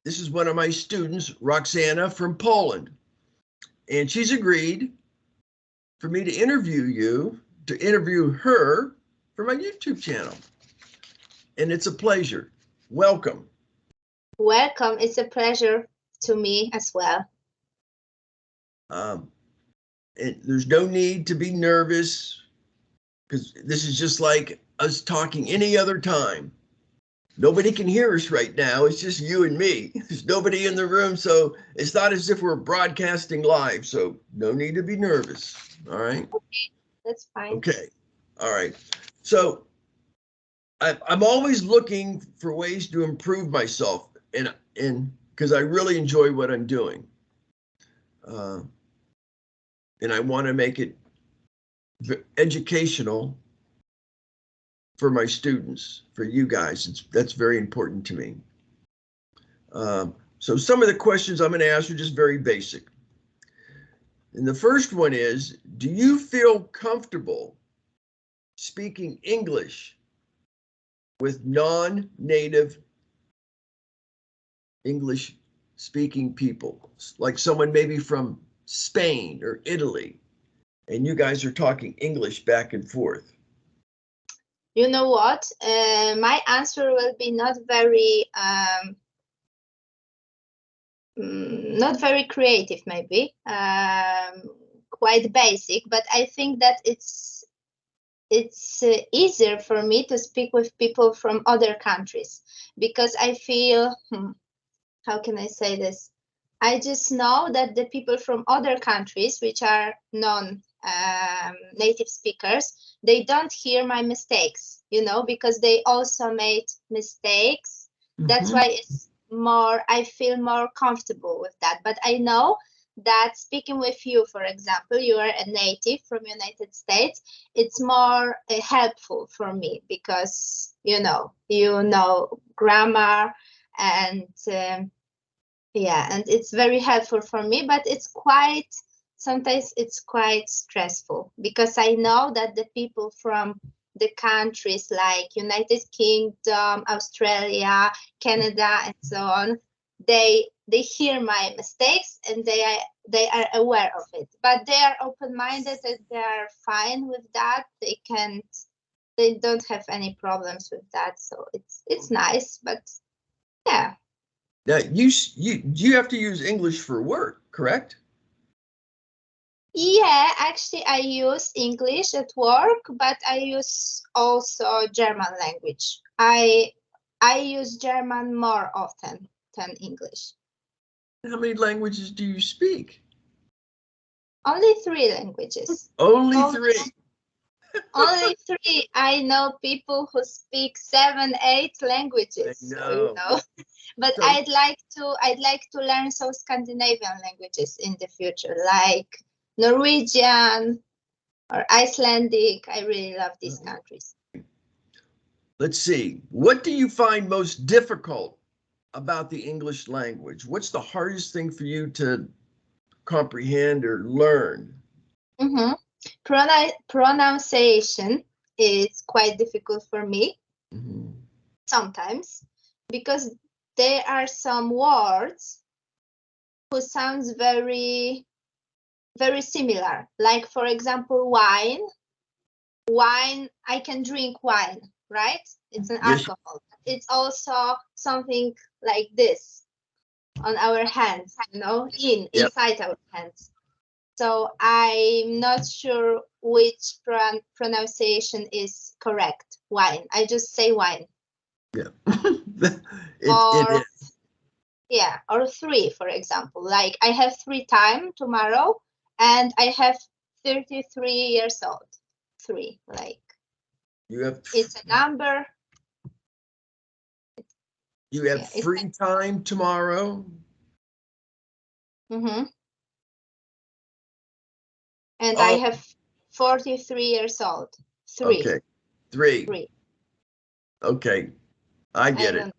this is one of my students, Roksana from Poland, and she's agreed for me to interview her for my YouTube channel. And it's a pleasure. Welcome. Welcome. It's a pleasure to me as well. There's no need to be nervous because this is just like us talking any other time. Nobody can hear us right now. It's just you and me. There's nobody in the room, so it's not as if we're broadcasting live. So no need to be nervous. All right. Okay, that's fine. Okay. All right. So I'm always looking for ways to improve myself, and because I really enjoy what I'm doing, and I want to make it educational for my students, for you guys. That's very important to me. So some of the questions I'm going to ask are just very basic. And the first one is, do you feel comfortable speaking English with non-native English speaking people, like someone maybe from Spain or Italy, and you guys are talking English back and forth? You know what? My answer will be not very creative, maybe quite basic, but I think that it's easier for me to speak with people from other countries, because I feel, how can I say this? I just know that the people from other countries, which are non-native speakers, they don't hear my mistakes, you know, because they also made mistakes. Mm-hmm. That's why it's more, I feel more comfortable with that. But I know that speaking with you, for example, you are a native from United States, it's more helpful for me because, you know grammar and yeah, and it's very helpful for me, but sometimes it's quite stressful because I know that the people from the countries like United Kingdom, Australia, Canada, and so on, they hear my mistakes and they are aware of it, but they are open-minded and they are fine with that. They don't have any problems with that, so it's nice. But yeah. Now you have to use English for work, correct? Yeah, actually I use English at work, but I use also German language. I use German more often than English. How many languages do you speak? Only 3 languages. Only 3? Only 3. I know people who speak 7, 8 languages. I know. So, you know. But so, I'd like to learn some Scandinavian languages in the future, like Norwegian or Icelandic. I really love these countries. Let's see. What do you find most difficult about the English language? What's the hardest thing for you to comprehend or learn? Mm-hmm. Pronunciation is quite difficult for me sometimes, because there are some words who sounds very, very similar. Like, for example, wine. Wine, I can drink wine, right? It's an alcohol. It's also something like this on our hands, you know, inside our hands. So I'm not sure which pronunciation is correct. Wine. I just say wine. Yeah. Yeah, or 3, for example. Like I have free time tomorrow and I have 33 years old. 3, like it's a number. You have free time tomorrow? Mm-hmm. And I have 43 years old. 3. Okay. 3. Okay. I get it.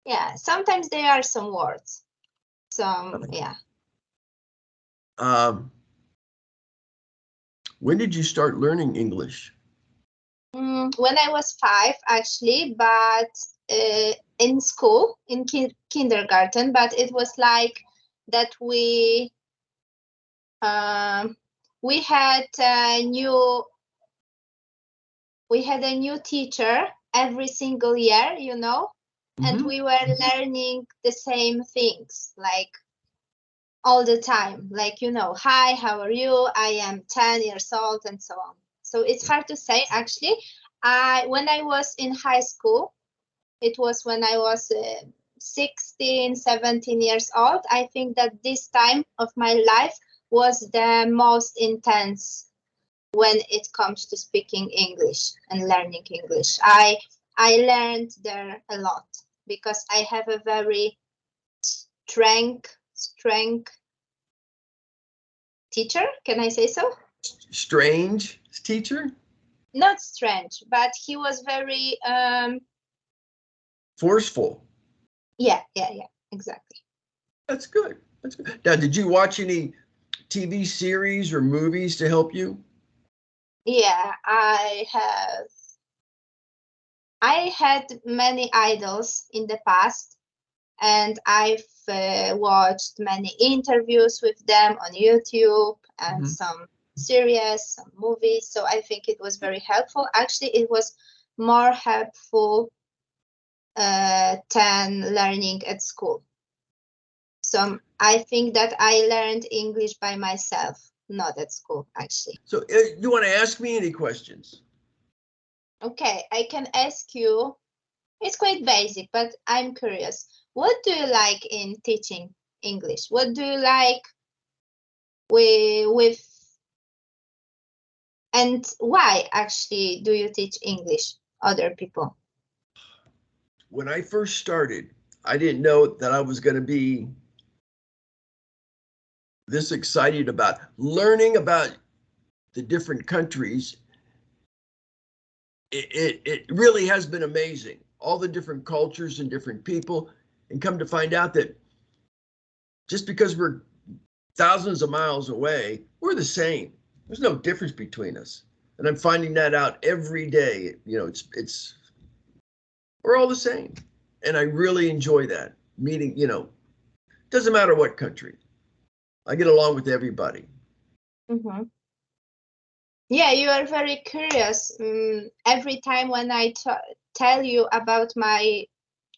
Yeah, sometimes there are some words. Yeah. When did you start learning English? When I was 5, actually, but in school, in kindergarten, but it was like that we had a new teacher every single year, you know, and we were learning the same things, like all the time, like, you know, hi, how are you? I am 10 years old, and so on. So it's hard to say, actually. When I was in high school, it was when I was 16, 17 years old. I think that this time of my life was the most intense when it comes to speaking English and learning English. I learned there a lot because I have a very strength teacher. Can I say so? Strange teacher? Not strange, but he was very forceful. Yeah, exactly. That's good. That's good. Now, did you watch any TV series or movies to help you? Yeah, I had many idols in the past, and I've watched many interviews with them on YouTube and some series, some movies. So I think it was very helpful. Actually, it was more helpful than learning at school. So I think that I learned English by myself, not at school, actually. So you want to ask me any questions? Okay, I can ask you. It's quite basic, but I'm curious. What do you like in teaching English? What do you like with and why actually do you teach English other people? When I first started, I didn't know that I was going to be this excited about learning about the different countries. It really has been amazing. All the different cultures and different people, and come to find out that just because we're thousands of miles away, we're the same. There's no difference between us. And I'm finding that out every day. You know, it's we're all the same. And I really enjoy that. Meeting, you know, doesn't matter what country. I get along with everybody. Yeah, you are very curious. Every time when I tell you about my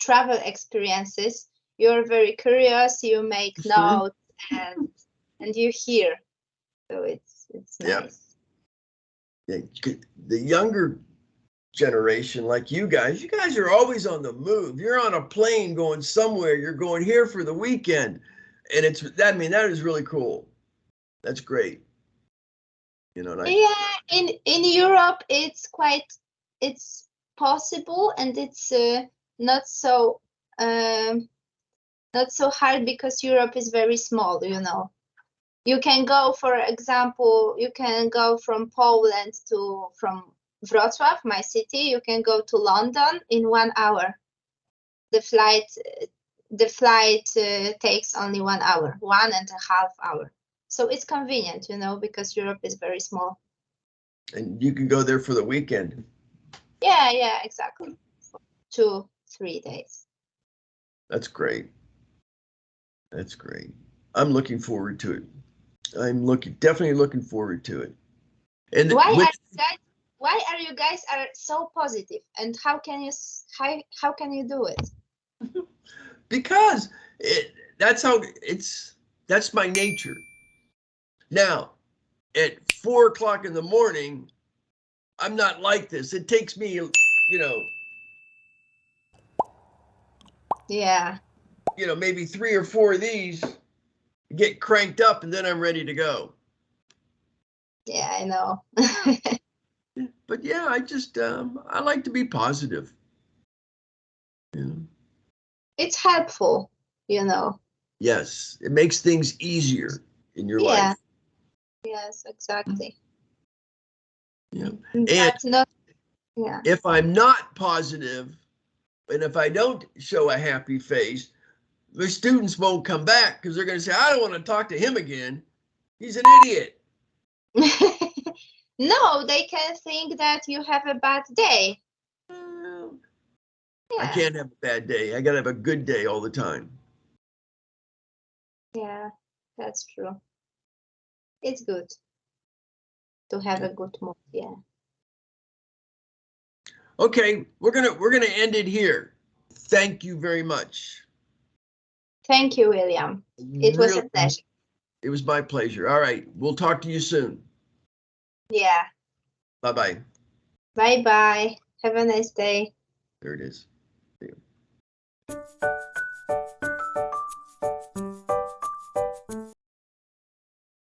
travel experiences, you're very curious. You make notes and you hear. So it's nice. Yeah. The younger generation, like you guys are always on the move. You're on a plane going somewhere. You're going here for the weekend, and that is really cool. That's great. You know. In Europe, it's possible, and it's not so hard because Europe is very small. You know, you can go, for example, from Poland from Wrocław, my city. You can go to London in 1 hour. The flight takes only 1 hour, 1.5 hours. So it's convenient, you know, because Europe is very small. And you can go there for the weekend. Yeah, exactly. 2-3 days. That's great. That's great. I'm looking forward to it. I'm definitely looking forward to it. And why are you guys so positive? And how can you do it? Because that's my nature. Now, at 4 o'clock in the morning, I'm not like this. It takes me, Yeah. Maybe 3 or 4 of these, get cranked up, and then I'm ready to go. Yeah, I know. But yeah, I like to be positive. Yeah. It's helpful, you know. Yes, it makes things easier in your life. Yes, exactly. Yeah. And if I'm not positive, and if I don't show a happy face, the students won't come back because they're going to say, I don't want to talk to him again. He's an idiot. No, they can think that you have a bad day. I Yeah. can't have a bad day. I gotta have a good day all the time. Yeah, that's true. It's good to have a good mood. Yeah. Okay, we're gonna end it here. Thank you very much. Thank you, William. It was a Really, pleasure. it was my pleasure. All right, we'll talk to you soon. Yeah. Bye-bye. Bye bye. Have a nice day. There it is.